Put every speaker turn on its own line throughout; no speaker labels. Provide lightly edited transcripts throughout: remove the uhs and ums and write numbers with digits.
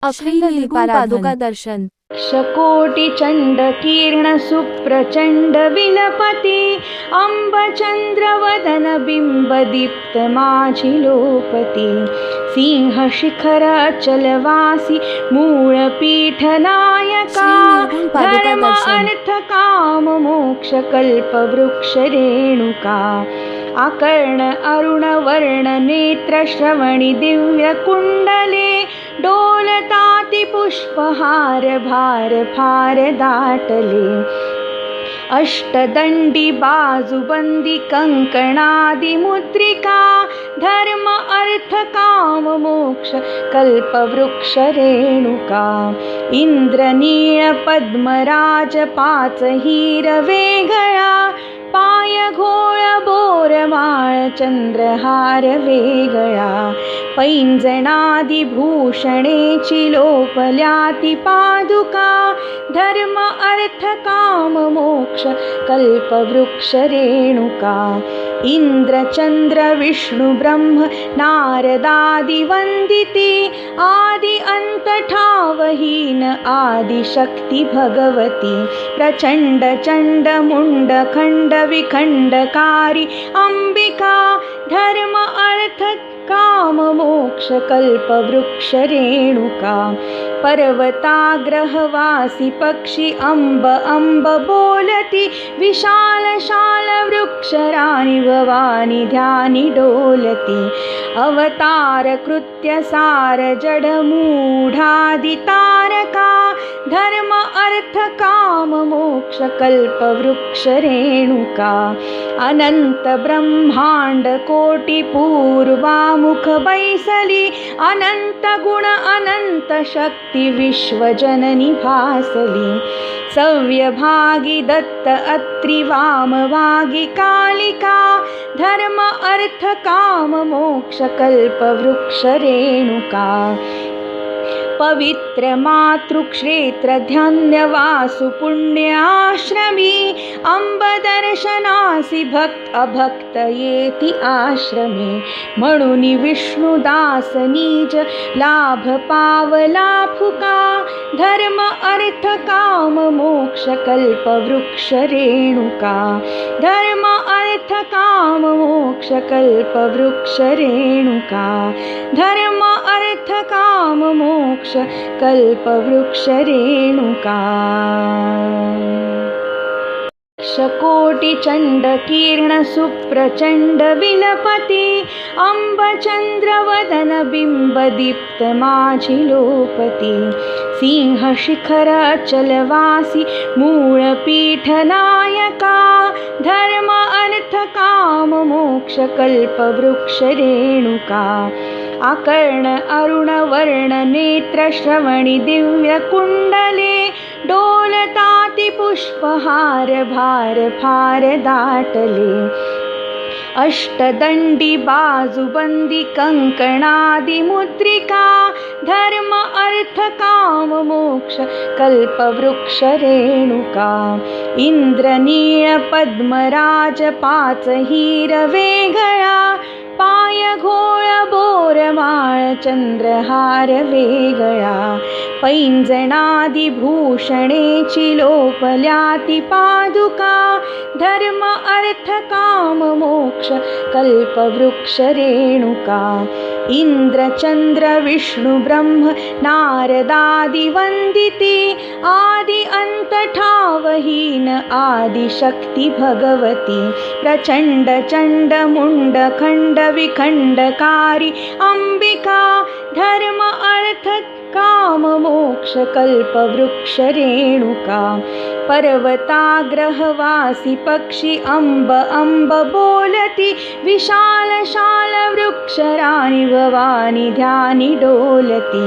अखंड पादुका दर्शन
शकोटिचण्डकीर्ण सुप्रचण्ड विलपति अम्बचन्द्रवदन बिम्बदीप्तमाझिलोपति सिंहशिखर अचलवासी मूलपीठनायका धर्म अर्थ काम मोक्ष कल्पवृक्ष रेणुका आकर्ण अरुण वर्ण नेत्र श्रवणि दिव्य कुण्डले डोलताति पुष्पहार भार फार दाटले अष्टदंडी बाजुबंदी कंकणादि मुद्रिका धर्म अर्थ काम मोक्ष कल्पवृक्ष रेणुका इंद्रनीळ पद्मराज पाच हिरवे गळा पाय घोळ बोरमाळ चंद्रहार वेगळा पैंजणादि भूषणेची लोपल्याति पादुका धर्म अर्थ काम मोक्ष कल्पवृक्ष रेणुका इंद्र चंद्र विष्णु ब्रह्म नारदादि वंदिती आदि अंत ठावहीन आदि शक्ति भगवती प्रचंड चंड मुंड खंड विखंडकारी अंबिका धर्म अर्थ काम मोक्ष कल्पवृक्ष रेणुका पर्वताग्रहवासी पक्षी अंब अंब बोलती विशाल शाल वृक्षराणि भवानी ध्यानी डोलती अवतार कृत्य सार जड मूढादि तारका धर्म अर्थ काम मोक्ष कल्पवृक्ष रेणुका अनंत ब्रह्मांड कोटि पूर्वामुख बैसली अनंत गुण अनंत शक्ति विश्वजननी भासली सव्यभागी दत्त अत्रि वामभागी कालिका धर्म अर्थ काम मोक्ष कल्पवृक्ष रेणुका पवित्र मातृक्षेत्र ध्यान वासु पुण्य आश्रमी अंब दर्शनासी भक्त अभक्त येति आश्रमी म्हणून विष्णुदास नीज लाभ पावला फुका धर्म अर्थ काम मोक्ष कल्पवृक्ष रेणुका धर्म अर्थ काम मोक्ष कल्पवृक्ष रेणुका धर्म अर्थ काम मोक्ष कल्पवृक्ष रेणुका शकोटिचण्डकीर्ण सुप्रचण्ड विलपति अम्बचन्द्रवदन बिम्बदीप्तमाझिलोपति सिंहशिखर अचलवासी मूलपीठनायका धर्म अर्थ काम मोक्ष कल्पवृक्ष रेणुका आकर्ण अरुण वर्ण नेत्र श्रवणि दिव्य कुण्डले डोलताति पुष्पहार भार फार दाटले अष्टदंडी बाजुबंदी कंकणादि मुद्रिका धर्म अर्थ काम मोक्ष कल्पवृक्ष रेणुका इंद्रनीळ पद्मराज पाच हिरवे गळा पाय घोळ बोरमाळ चंद्रहार वेगळा पैंजणादि भूषणेची लोपल्याति पादुका धर्म अर्थ काम मोक्ष कल्पवृक्ष रेणुका इंद्र चंद्र विष्णु ब्रह्म नारदादि वंदिती आदि अंत ठावहीन आदि शक्ति भगवती प्रचंड चंड मुंड खंड विखंडकारी अंबिका धर्म अर्थ काम मोक्ष कल्पवृक्ष रेणुका पर्वताग्रहवासी पक्षी अंब अंब बोलती विशाल शाल वृक्षराणि भवानी ध्यानी डोलती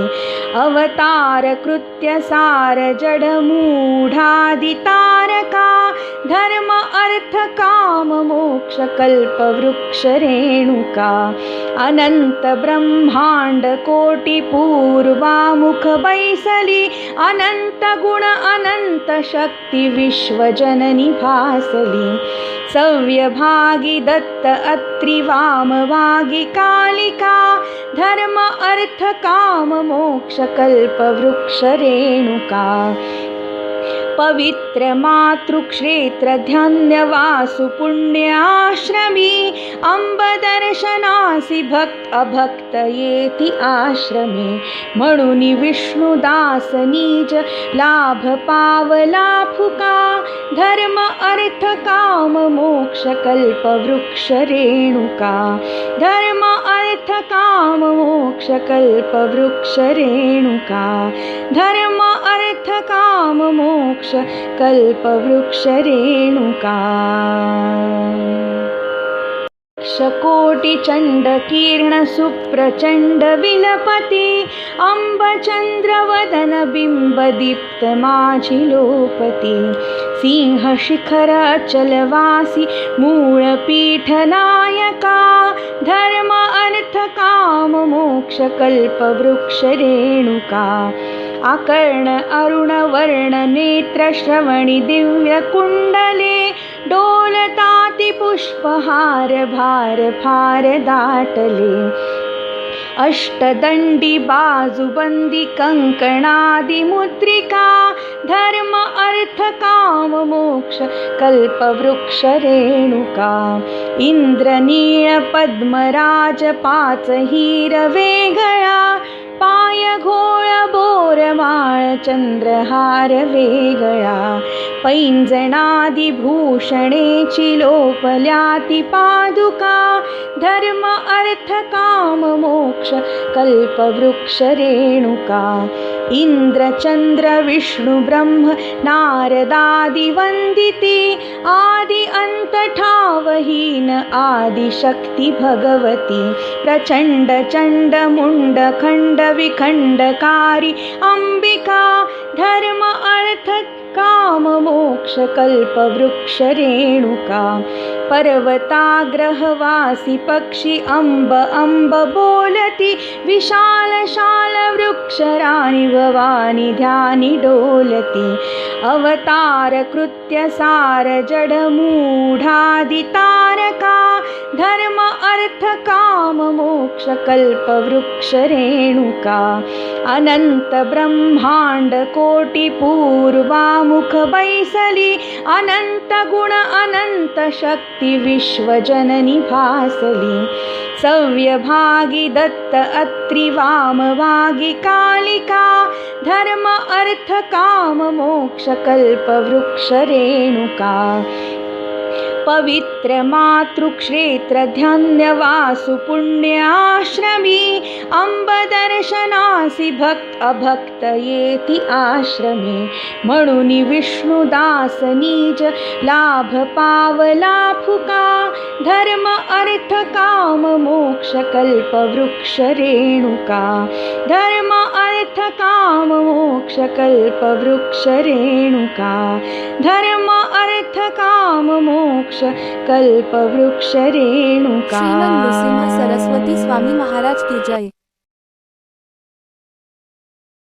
अवतार कृत्य सार जड मूढादि तारका धर्म अर्थ काम मोक्ष कल्पवृक्ष रेणुका अनंत ब्रह्मांड कोटि पूर्वामुख बैसली अनंत गुण अनंत शक्ति शक्ती विश्वजननी भासली सव्यभागी दत्त अत्रि वामभागी कालिका धर्म अर्थ काम मोक्ष कल्प वृक्ष रेणुका पवित्र मातृक्षेत्र ध्यानवासु पुण्याश्रमी अंब दर्शनासी भक्त अभक्त येती आश्रमी म्हणून विष्णुदास निज लाभ पावला फुका धर्म अर्थ काम मोक्ष कल्प वृक्ष रेणुका धर्म अर्थ काम मोक्ष कल्प वृक्ष रेणुका धर्म अर्थ काम मोक्ष कल्प वृक्ष रेणुका कोटि चंड किरण सुप्रचंड विलपति अंब चंद्र वदन बिंब दीप्त माझी लोपति सिंह शिखर अचलवासी मूळ पीठ नायका धर्म अर्थ काम मोक्ष कल्प वृक्ष रेणुका आकर्ण अरुण वर्ण नेत्र श्रवणी दिव्य कुंडले डोलताति पुष्पहार भार फार दाटले अष्टदंडी बाजूबंदी कंकणादि मुद्रिका धर्म अर्थ काम मोक्ष कल्प वृक्ष रेणुका इंद्रनीळ पद्मराज पाच हिर वेगळा पाय घोळ बोरमाळ चंद्रहार वेगळा पैंजणादि भूषणेची लोपल्याती पादुका धर्म अर्थ काम मोक्ष कल्प वृक्ष रेणुका इंद्र चंद्र विष्णु ब्रह्म नारदादि वंदिती आदि अंत ठावहीन आदि शक्ती भगवती प्रचंड चंड मुंड खंड विखंडकारी अंबिका धर्म अर्थ काम मोक्ष कल्प वृक्ष रेणुका पर्वताग्रहवासी पक्षी अंब अंब बोलती विशाल शाल वृक्षराणी भवानी ध्यानी डोलती अवतार कृत्य सार जड मूढादि तारका धर्म अर्थ काम मोक्ष कल्प वृक्ष रेणुका अनंत ब्रह्मांड कोटि पूर्वामुख बैसली अनंत गुण अनंत शक्ती विश्वजननी भासली सव्यभागी दत्त अत्रि वामभागी कालिका धर्म अर्थ काम मोक्ष कल्प वृक्ष रेणुका पवित्र मातृक्षेत्र ध्यानवासु पुण्याश्रमी अंब दर्शनासी भक्त अभक्त येती आश्रमी म्हणून विष्णुदास निज लाभ पावला फुका धर्म अर्थ काम मोक्ष कल्प वृक्ष रेणुका धर्म अर्थ काम मोक्ष कल्प वृक्ष रेणुका धर्म अर्थ काम मोक्ष कल्प वृक्ष रेणुका
श्रीमन नृसिंह सरस्वती स्वामी महाराज की जय।